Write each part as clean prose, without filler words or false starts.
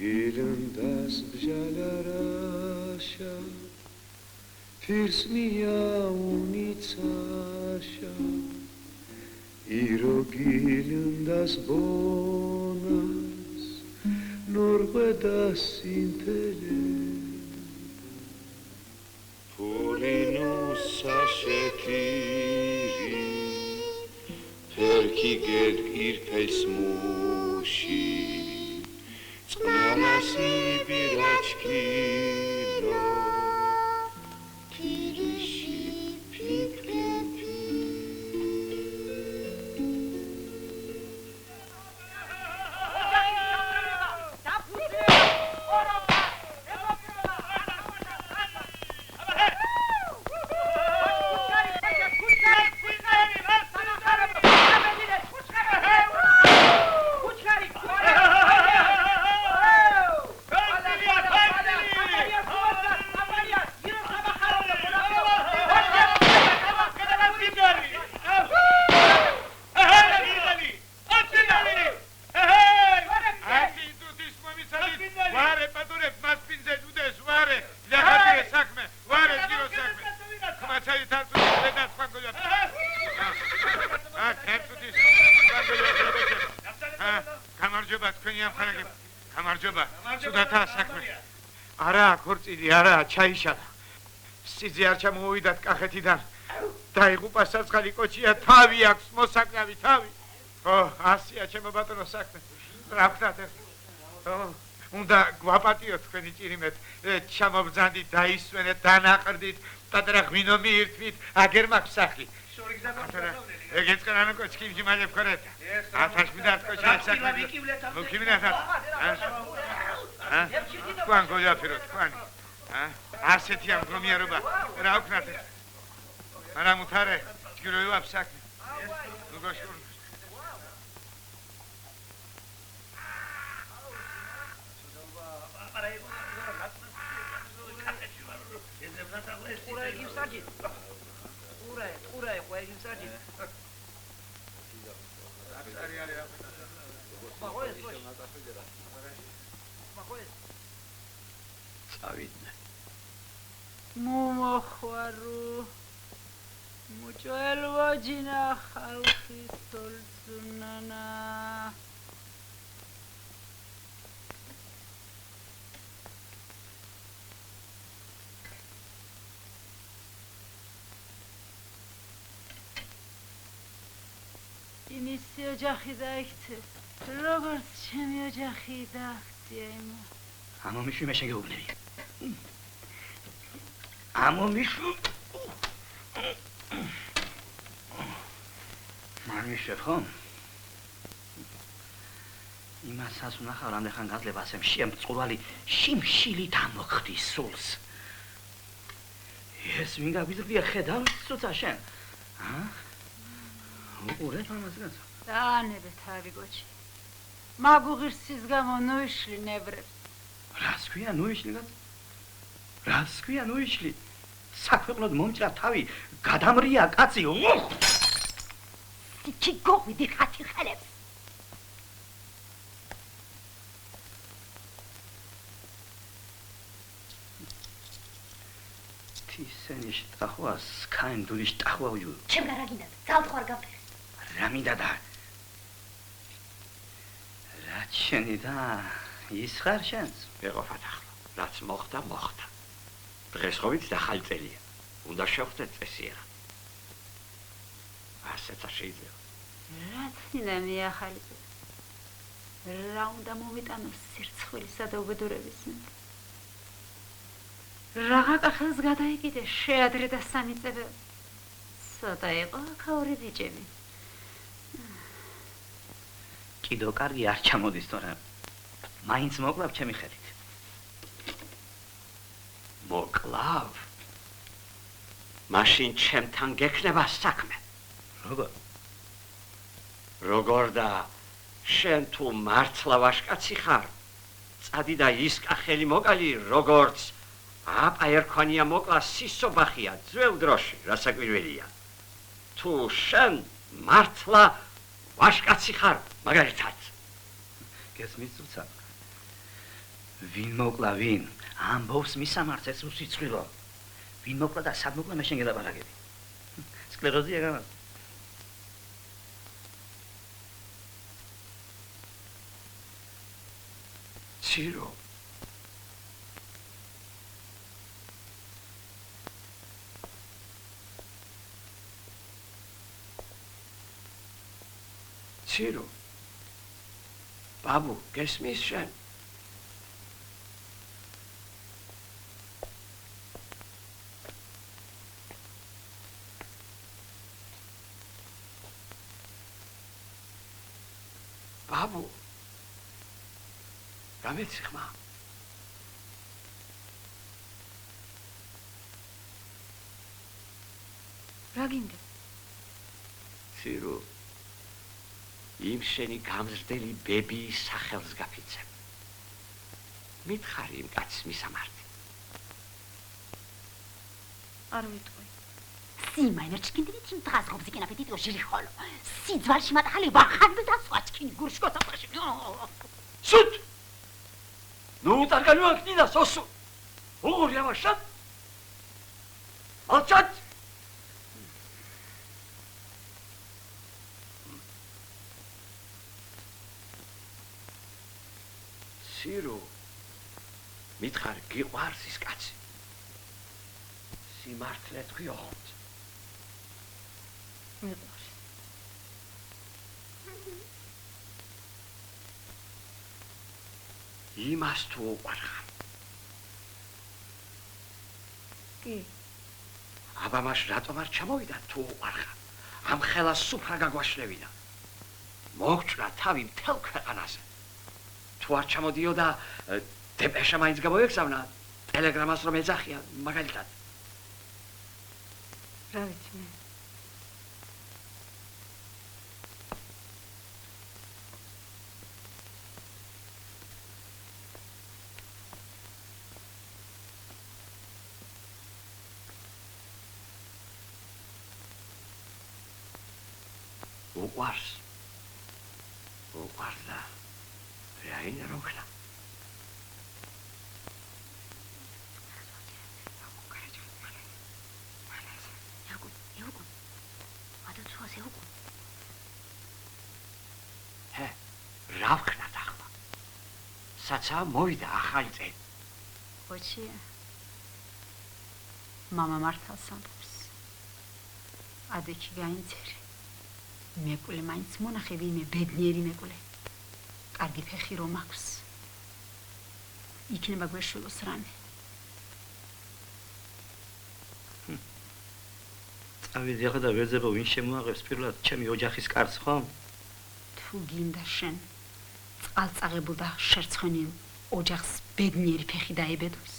Girindas bjalarasha Firsmia unitsasha Iro girindas bonas Norvedas intele Pulinus sashetiri Perki ged irpels mushi Nasi birachkino Kirishi piklepi არა ჩაიშალა სიძე არ ჩამოვიდათ კახეთიდან დაიღუპა საცხალი კოჩია თავი აქვს მოსაკრავი თავი ო ასია ჩემო ბატონო საქმე რა ვქნათ უნდა გვაპატიოთ თქვენი ჭირიმეთ ჩამობრძანდით დაისვენეთ დანაყრდით პატარა ღვინო მიირთვით აგერ მაქვს სახლი ეგეც კანანო კოჩი იმალებ ხარეთ ათაშმიდათ კოჩი საქმე მოკიმინათ თქვენ გოიაფირო თქვენი ასეთი ამგრომიარობა რა ვქნათ არა მუთარე ჯგიროივ საქმე ნუგოშკურ Mumohwaru Muchoelvo jina khalqi solzunana Imisi ojaxi daikte Როგორც ჩემი ოჯახი დააღწია იმო ამომიშვი მე შეგეუბნები ამომიშვი მარიშვი ხომ იმასაც ვნახავ რამდენ გაძლება ასე შემწყურვალი შიმშილი დამოხდის სულს ეს ვინ გაგვიძლია ხედავ ცუცა შენ უყურეთ ამას გასა დაანებე თავი გოჩი მაგუღირსის გამო ნუიშლი ნებრებს რას ქვია ნუიშლი გაც რას ქვია ნუიშლი საქვეყნოდ მომჭრა თავი გადამრია კაცი იქი გოვიდი ხათი ხელებს თისენიშ ტახვას კაინ დუნიშ ტახვაუიუ ჩემ გარაგინდა ძალთხარ გაფერს რა მინდა და შენი და ის ხარ შენს ეყოფათ ახლა რაც მოხდა დღეს ხოვით და ხალწელია უნდა შევხვდეთ წესიერად ასეც შეიძლება რა თქმა მიახალისო რა უნდა მომიტანოს სირცხვილისა და უბედურების რაღა კახელს გადაიკიდე შეადრე და სამიწებე ცოტა იყო ქაური ბიჭები კიდო კარგი არ ჩამოდის თორემ მაინც მოკლავ ჩემი ხელით მოკლავ მაშინ ჩემთან გექნება საქმე როგორ და შენ თუ მართლა ვაშკაცი ხარ წადი და ის კახელი მოგალი როგორც აპა ერქვანია მოკლა სისობახია ძველ დროში, რასაკვირველია. თუ შენ მართლა ვაშკაცი ხარ, მაგალითად. გესმის თუცა? ვინ მოკლა ვინ? ამბობს მისამართებს უსიცხვილო. ვინ მოკლა და სად მოკლა მე შენ გელაპარაკები? სკლეროზია გამა. ცირო. ცირო. ბაბუ, გესმის შენ? ბაბუ. გამეციხმა. რა გინდა? ცირო. იმ შენი გამზრდელი ბებიის სახელს გაფიცებ. მითხარი იმ კაცის მისამართი. არ ვიტყვი. Симайна чкиндри тим трасгобзи ки напетит о жили холо. Си звальши матхали ваханд да свачкин гуршко сапаши. Суд! Ну, таргалуан книда сосу. Угур явашат. Молчать! Сиро. მითხარ გიყვარს ის კაცი. სიმართლე თქვიოთ. მიყვარს. იმას თუ უყვარხარ. კი. აბა მას რატომ არ ჩამოვიდა თუ უყვარხარ? ამ ხელას სუფრა გაგვაშლევინა. მოგჭრა თავი მთელ ქვეყანაზე. თუ არ ჩამოდიოდა დეპეშა მაინც გამოეგზავნა ტელეგრამას რომ ეძახია მაგალითად. რა ვიცი მე. უყვარს. უყვარს და რაიმე რომ ხნა. რა ვხნათ ახლა? საცა მოვიდა ახალი წელი. ოჩია. მამა მართალს ამბობს. ადექი გაინცერი. მეკვლე მაინც მონახე ვინმე ბედნიერი მეკვლე. კარგი ფეხი რომ აქვს. იქნება გვეშველოს რამე. წავიდი ახლა და ვერძებო ვინ შემოაღებს პირველად ჩემი ოჯახის კარს ხო? თუ გინდა შენ წყალწაღებულ და შერცხვენილ ოჯახს ბედნიერი ფეხი დაებედოს.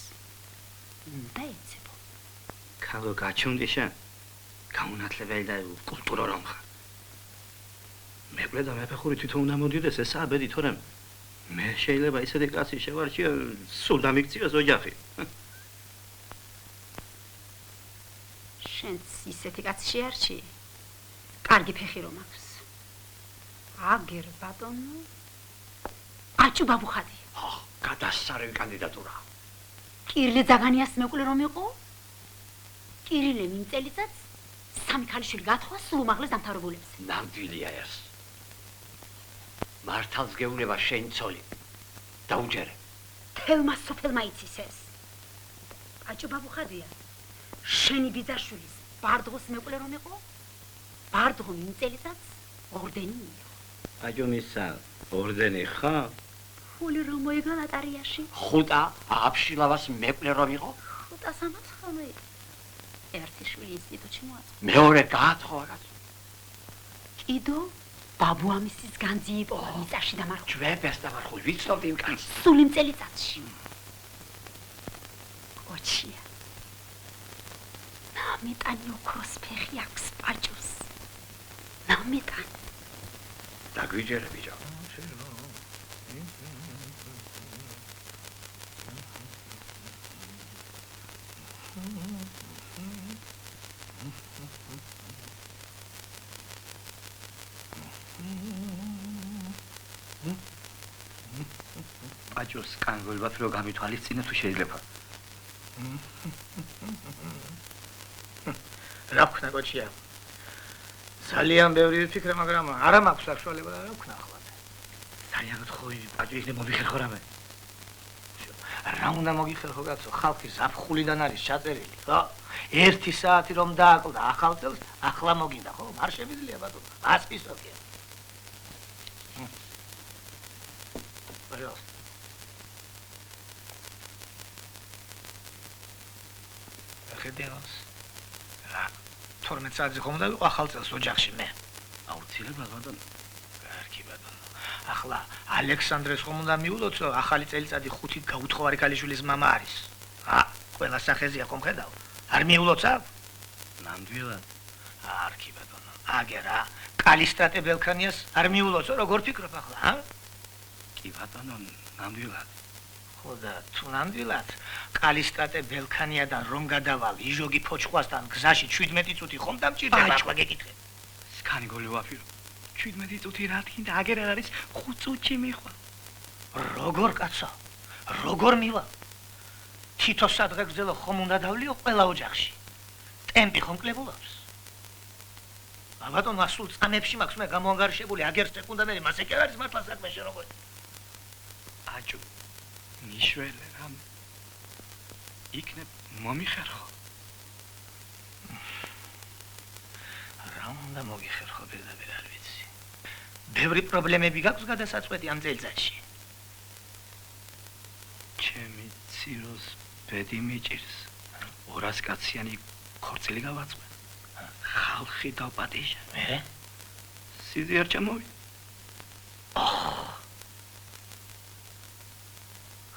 და ეცებო. ქალო გაჩუნდი შენ. გაუნათლებელი და კულტურა რომ ხარ. მეკვლე და მეფეხური თვითონ უნდა მოდიდეს ეს აბედი თორემ მე შეიძლება ისეთი კაცი შევარჩიო სულ დამიქციოს ოჯახი. შენც ისეთი კაცი შეარჩი. კარგი ფეხი რომ აქვს. აგერ ბატონო. აჭუ ბაბუხადი. გადასარევი კანდიდატურა. კირილე ზაგანიას მეკვლე რომ იყო? კირილე იმ წელიწადს სამი ქალიშვილი გათხოვა სულ უმაღლეს დამთავრებულებს. ნამდვილია ეს. მართალს გეუნება შენ ცოლი. დაუჯერე. თელმა სოფელმა იცის ეს. აჭუ ბაბუხადია. შენი ბიძაშვილის ბარდღოს მეკვლე რომ იყო? ბარდღომ იმ წელიწადს ორდენი მიიღო. აჯო მისა ორდენი ხა? ფული რომ მოიგო ლატარიაში? ხუტა აბშილავას მეკვლე რომ იყო? ხუტა სამაცხამე. ერთი შვილი ინსტიტუტში მოაწყო. მეორე გაათხოვა კაცი. კიდო ბაბუამისის განძი იპოვა მიწაში დამარხული. ჯვებეს დამარხული ვიცნობდი იმ კაცს. სულ იმ წელიწადში. ოჩია. ნამეტანი ოქროს ფეხი აქვს პაჭოს. ნამეტანი. დაგვიჯერე ბიჭო. აჭოს კანგოლებად რო გამithვალისწინე თუ შეიძლება. რა ვქნა კოჩია? ძალიან ბევრი ვიფიქრე, მაგრამ არა მაქვს საშუალება და რა ვქნა ახლა. ძალიან ხოი აჭო იქნება მომიხერხო რამე. რა უნდა მოგიხერხო კაცო, ხალხი ზაფხულიდან არის ჩაწერილი, ხო? 1 საათი რომ დააკლდა ახალ წელს, ახლა მოგინდა, ხო? არ შემიძლია ბატონო. ასპისოკია. Пожалуйста. ხედავს. რა 12 საათზე ხომ და ვიყო ახალ წელს ოჯახში მე. აუცილებლად ბატონო. კარგი ბატონო. ახლა ალექსანდრეს ხომ უნდა მიულოცო, ახალი წელიწადი 5-ით გაუთხოვარი ქალიშვილის მამა არის. ყველა სახეზია ხომ ხედავ? არ მიულოცავ? ნამდვილად. კარგი ბატონო. აგერა კალისტრატე ბელქანიას არ მიულოცო, როგორ ფიქრობ ახლა, კი ბატონო, ნამდვილად. ხო და თუ ნამდვილად კალისტრატე ბელქანიადან რომ გადავალ იჟოგი ფოჩხვასთან გზაში 17 წუთი ხომ დამჭირდება ახლა გეკითხე. სკანი გოლი ვაფირო. 17 წუთი რა თქინდა, აგერ არ არის 5 წუთში მიხვა. როგორ კაცო? როგორ მივა? თითო სადღე გზელო ხომ უნდა დავლიო ყველა ოჯახში. ტემპი ხომ კლებულობს? ბატონო, ასულ წამებში მაქვს მე გამოანგარიშებული აგერ სეკუნდანერი, მასე კი არ არის მართლა საქმე შენ როგორ? აჭო ნიშველე რამ იქნებ მომიხერხო. რა უნდა მოგიხერხო პირდაპირ არ ვიცი. ბევრი პრობლემები გაქვს გადასაწყვეტი ამ წელიწადში. ჩემი ციროს ბედი მიჭირს. 200 კაციანი ქორწილი გავაწყვე. ხალხი დავპატიჟა. მე? სიძი არ ჩამოვიდა.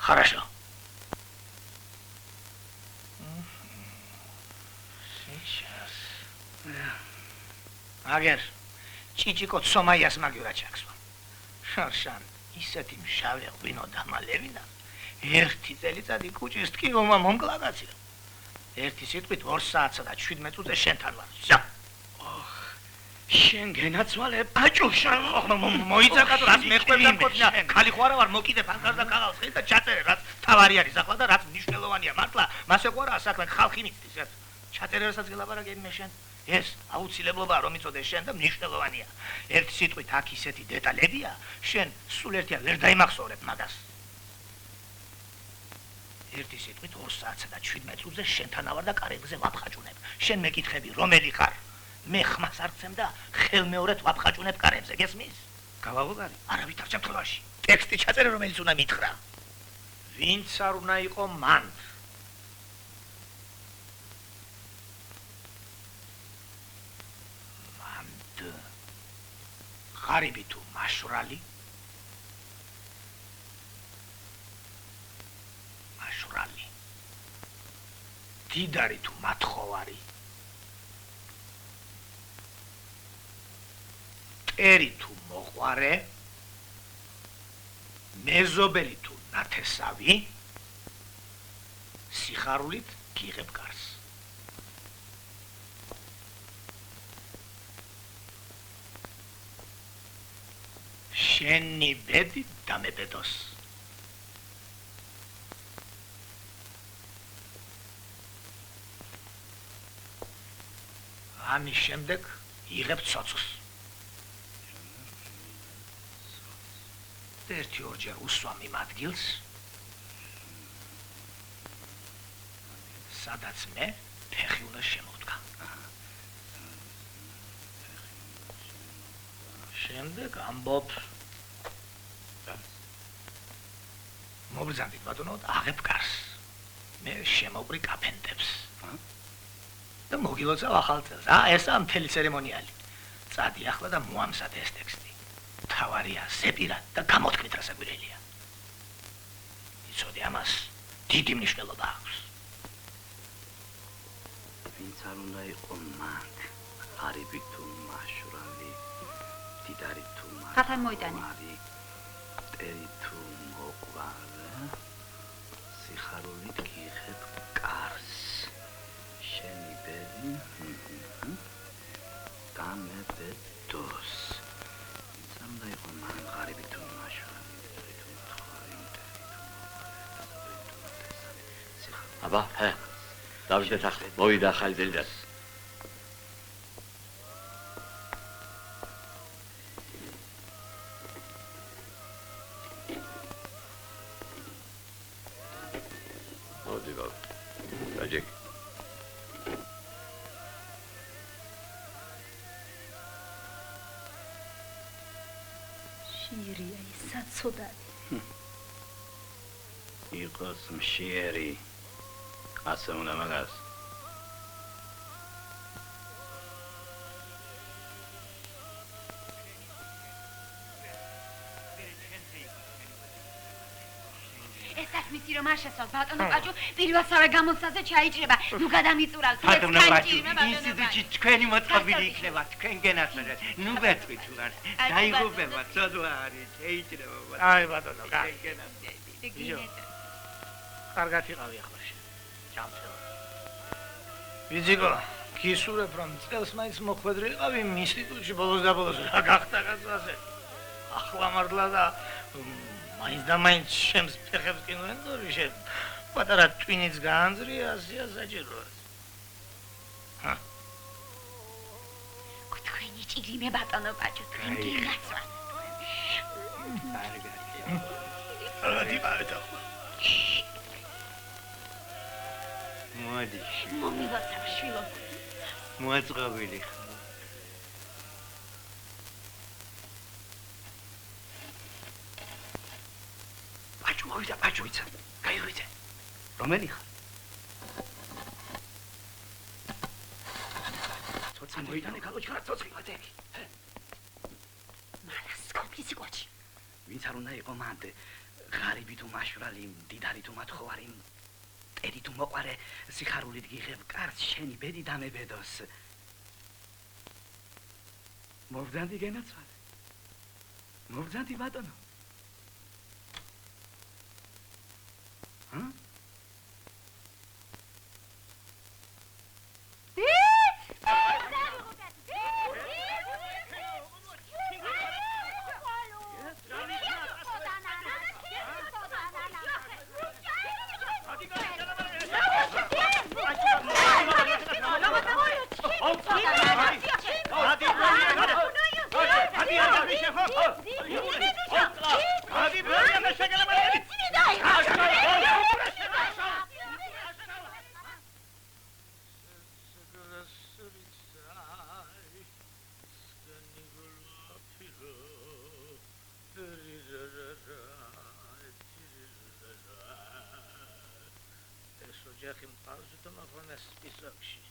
Хорошо. Сейчас. აგერ ჭიჭიკო ცომაიას მაგივრა ჩაქსვა. შარშან ისეთი მშავე ღვინო დამალევინა. ერთი წელიწადი კუჭის ტკივილმა მომკლაკაცია. ერთი სიტყვით 2 საათსა და 17 წუთზე შენთან ვარ. ზა. შენ გენაცვალებ აჭო შენ მოიძაკატო რაც მეხვევდა მყოფნა. ხალი ხო არა ვარ მოკიდებ ანკარ და კაღალს ხე და ჩაწერე რაც თავარი არის ახლა და რაც მნიშვნელოვანია მართლა. მასე ყურაა საქმე ხალხი მიწდის ეს. ჩაწერე რასაც გელაპარაკები მე შენ. ეს აუცილებლობაა რომ იწოდე შენ და მნიშვნელოვანია. ერთი სიტყვით აქ ისეთი დეტალებია, შენ სულ ერთია ვერ დაიმახსოვრებ მაგას. ერთი სიტყვით 2 საათსა და 17 წუთზე შენთან ავარ და კარებზე ვაფხაჭუნებ. შენ მეკითხები რომელი ხარ? მე ხმას არ გცემ და ხელმეორედ ვაფხაჭუნებ კარებზე, გესმის? გავავღარი. არა ვითარჩებ თვალში. ტექსტი ჩაწერე რომელიც უნდა მითხრა. ვინც არ უნდა იყო მან. მანდ. ღარიბი თუ მაშვრალი? მაშვრალი. დიდარი თუ მათხოვარი? ერი თუ მოყვარე, მეზობელი თუ ნათესავი, სიხარულით გიღებ გარს. შენი ბედი დამებედოს. ამის შემდეგ იღებ ცოცხს. ერთი ორჯერ უსვამ იმ ადგილს, სადაც მე ფეხი უნდა შემოვდგა. შემდეგ ამბობ. მობრძანდით ბატონო, აღებ კარს. მე შემოვყრი კაფენდებს. და მოგილოცავ ახალ წელს. ესაა მთელი ცერემონიალი. წადი ახლა და მოამზადე ეს ტექსტი. თავარია ზეპირად და გამოთქმით რა საგვირელია. იცოდი ამას დიდი მნიშვნელობა აქვს. ვინც არ უნდა იყო მან, ღარიბი თუ მაშვრალი, დიდარი თუ ხათარ მოიტანე. ტერი თუ მოყვარე, სიხარულით გიღებ კარს. შენი ბედი დამებედოს. უნდა იყო მან ღარიბი თუ მაშვრალი, დიდარი თუ მოყვარე, ტერი თუ აბა, დავიდეთ ახლა. მოვიდა ახალი წელიწადი. მოდი ბაბა. დაჯექი. შირია ისაცოდარი. იყოს მშიერი. ასე უნდა მაგას. ესაც მისი რომ არ შესვას ბატონო კაჭუ პირველსავე გამოცდაზე ჩაიჭრება. ნუ გადამიწურავს. ბატონო კაჭუ, ინსტიტუტში თქვენი მოწყობილი იქნება, თქვენ გენაცვლეთ. ნუ ვეთქვით ვარ. დაიღუპება, ცოდვა არის, შეიჭრება. აი ბატონო, კაჭუ. კარგად იყავი ახლა შენ. ჯამთელ. ვიძიგო, გისურვებ რომ წელს მაინც მოხვედრილიყავი ინსტიტუტში ბოლოს და ბოლოს რა გახდა კაცვაზე. ახლა მართლა და მაინც და მაინც შემს ფეხებს კინოენდორი შენ. პატარა ტვინიც გაანძრია, ასია საჭიროა. თქვენი ჭირიმე ბატონო კაჭუ, თქვენ გიგაცვა. ადი ბატონო. მოდი. მომივაცა შვილო. მოაწყობილი. ბაჭუ მოვიდა, ბაჭუ იცი. გაიღვიძე. რომელი ხარ? ცოცხი მოიტანე კალოჩქარა, ცოცხი მოდექი. მანას კომპლიცი ყოჩი. ვინც არ უნდა იყო მანდ ღარიბი თუ მაშვრალი, მდიდარი თუ მათხოვარი, ტერი თუ მოყარე, სიხარულით გიღებ კარს, შენი ბედი დამებედოს. მოვძანდი გენაცვალე. მოვძანდი ბატონო. ოჯახი მყავს და მაგონას სპისოქში.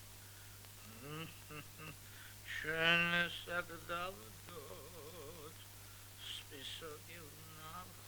შენ საგდავდოთ სპისოქი ვნახოთ.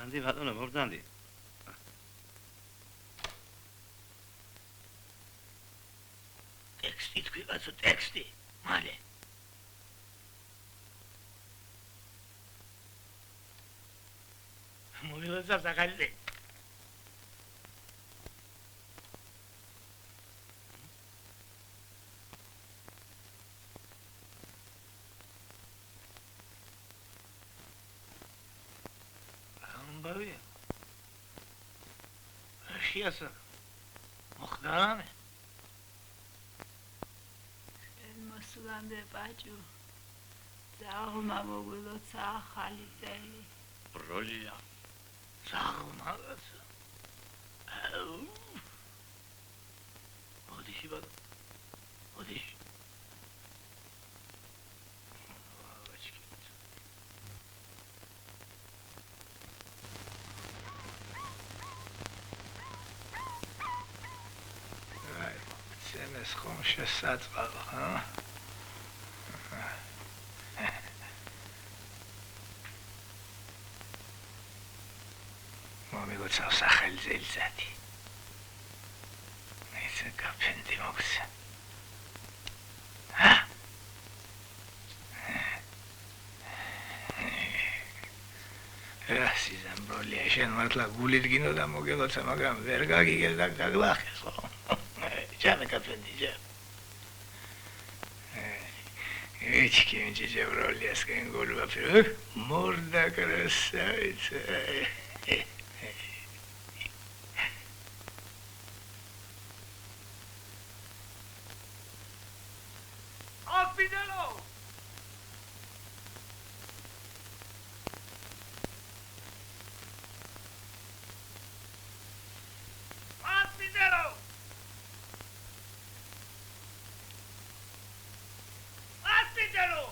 მოვძანდი ბატონო, მოვძანდი. ტექსტი თქვი კაცო, ტექსტი. მალე. მოვილოცავ საკალზე. ამბავია. შეასა. მოხდანე. მოსულამდე ბაჭუ. ძაღლმა მოგვილოცა ახალი წელი. ბროლია. ძაღლმა კაცო. მოდიში ბატონო. მოდიში. ეს ხომ შესაძლოა, ჰა? მოგცავ სახელზე ილზადი. ისე გაფენდი მოგცა. რასიზამ ბროლია შენ მართლა გულით გინოდა მოგელოცა მაგრამ ვერ გაგიგეს და გაგლახეს ხო? ჯანა გაფენდი ჯა. Эчки же ბროლია სკენ გულვა ფრო მორდა красавица. Оспიდელო! Оспიდელო! Оспიდელო!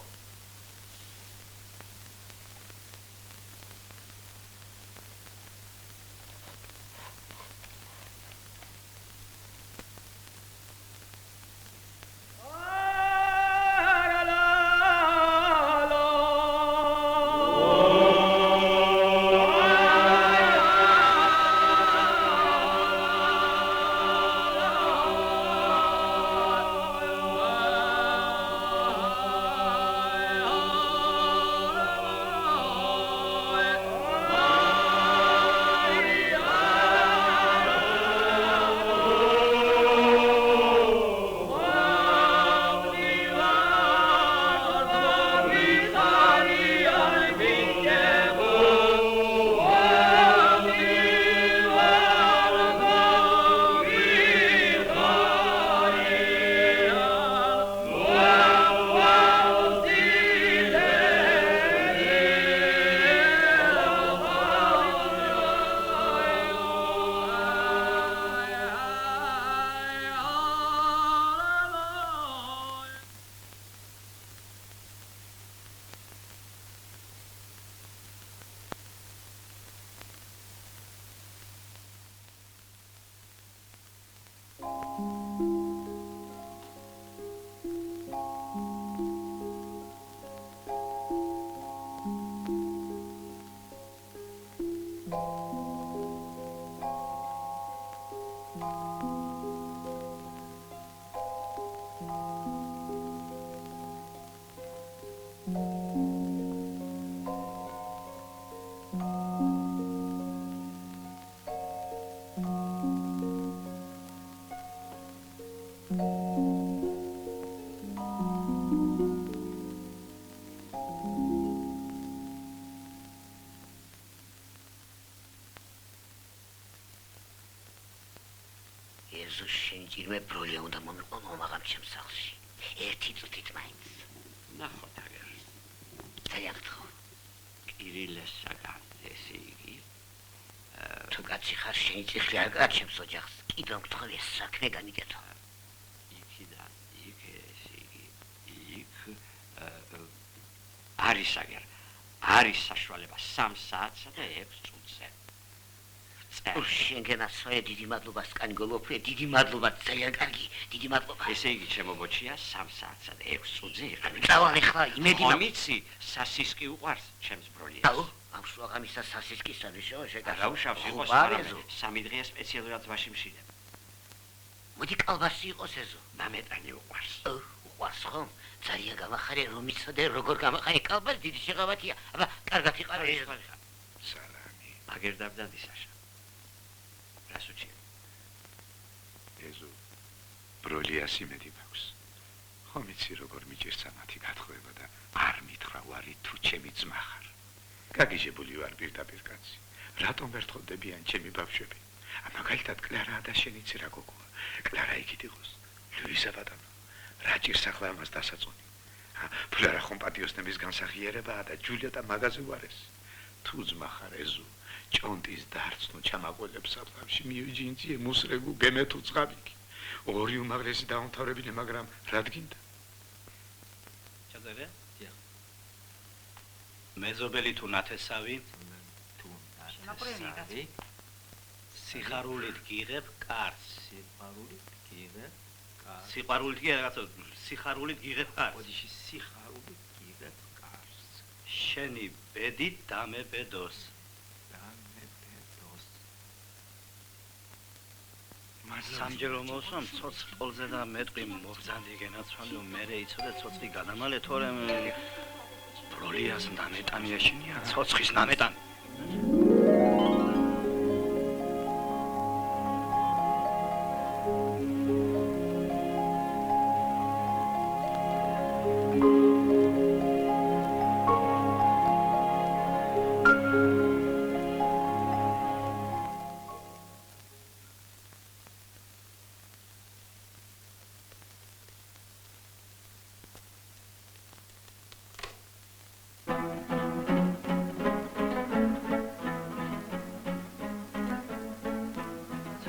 ეზო შენ ჭირმე ბროლია უნდა მომიყვანო მაგამ ჩემს სახლში. ერთი წუთით მაინც. ნახოთ აგერ. ძალიან ხო. კირილეს საგან ესე იგი. თუ კაცი ხარ შენი წიხლი არ გაჩემს ოჯახს. კიდევ გთხოვ ეს საქმე განიკეთო. იქიდან იქ ესე იგი იქ არის აგერ. არის საშუალება 3 საათსა და 6 წუთზე. შენგენა სოე დიდი მადლობა სკანგოლოფე დიდი მადლობა ძალიან კარგი დიდი მადლობა ესე იგი ჩემო ბოჩია 3 საათსა და 6 წუთზე იყავ წავალ ახლა იმედი მომიცი სასისკი უყარს ჩემს ბროლიას აუ ამშვაღამისა სასისკისა ვიშო შეგა რა უშავს იყოს მაგრამ 3 დღეა სპეციალურად ვაში მშიდებ მოდი კალბასი იყოს ეზო მამეტანი უყარს უყარს ხომ ძალიან გამახარე რომ იცოდე როგორ გამახარე კალბას დიდი შეღავათია აბა კარგად იყარო ეზო სალამი აგერ დაბდადი საშა ასუჩი ეზო ბროლიას იმედი მაქვს ხომ იცი როგორ მიჭირს ამათი გათხოვება და არ მითხრა ვარი თუ ჩემი ძმა ხარ გაგიჟებული ვარ პირდაპირ კაცი რატომ ვერ თხოვდებიან ჩემი ბავშვები მაგალითად კლარა და შენ იცი რა გოგოა კლარა იქით იყოს ლუიზა ბატონო რა ჭირს ახლა ამას დასაწონი ფლარა ხომ პატიოსნების განსახიერებაა და ჯულიეტა მაღაზე ვარეს თუ ძმა ხარ ეზო ჭონტის დარწნო ჩამაყოლებს საფლავში მიუჯინძიე მუსრეგუ გემეთუ წყაბიკი ორი უმაღლესი დაუმთავრებინე მაგრამ რადგინდა ჩაწერე დიახ მეზობელი თუ ნათესავი სიხარულით გიღებ კარს სიხარულით გიღებ კარს ოდიში სიხარულით გიღებ კარს შენი ბედი დამებედოს სამჯერო მოსვამ ცოცხ პოლზე და მეტყვი მოგზანდი გენაცვალო მერე იცოდე ცოცხი გადამალე თორემ ბროლიას ნამეტანი ეშინია ცოცხის ნამეტანი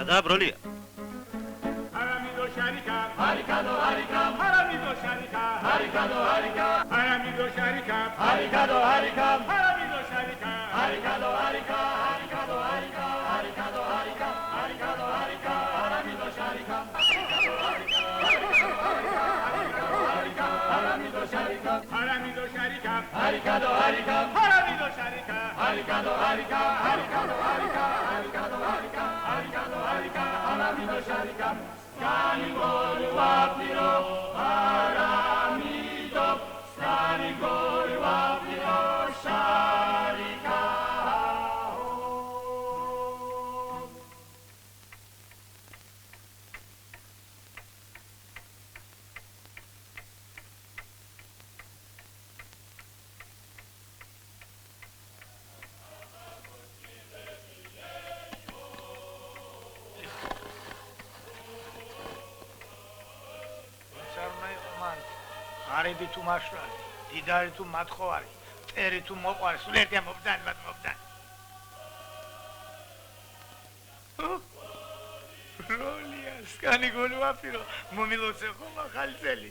და ბროლია არამიდო შარიკა ჰარიკადო ჰარიკა არამიდო შარიკა ჰარიკადო ჰარიკა არამიდო შარიკა ჰარიკადო ჰარიკა არამიდო შარიკა ჰარიკადო ჰარიკა ჰარიკადო ჰარიკა ჰარიკადო ჰარიკა ჰარიკადო ჰარიკა არამიდო შარიკა არამიდო შარიკა არამიდო შარიკა ჰარიკადო ჰარიკა არამიდო შარიკა ჰარიკადო ჰარიკა ჰარიკადო ჰარიკა ჰარიკადო ჰარიკა ჰარიკადო ჰარიკა არამიდო შარიკა განიგოლი ვაფირო არამიდო განიგოლი ვაფირო შარიკა არები თუ მაშრალი, დიდარი თუ მათხოვარი, წერი თუ მოყვარი, სულ ერთია მობძანებად მობძანი. როლია, სკანი გოლი ვაფირო, მომილოცე ხომ ახალი წელი.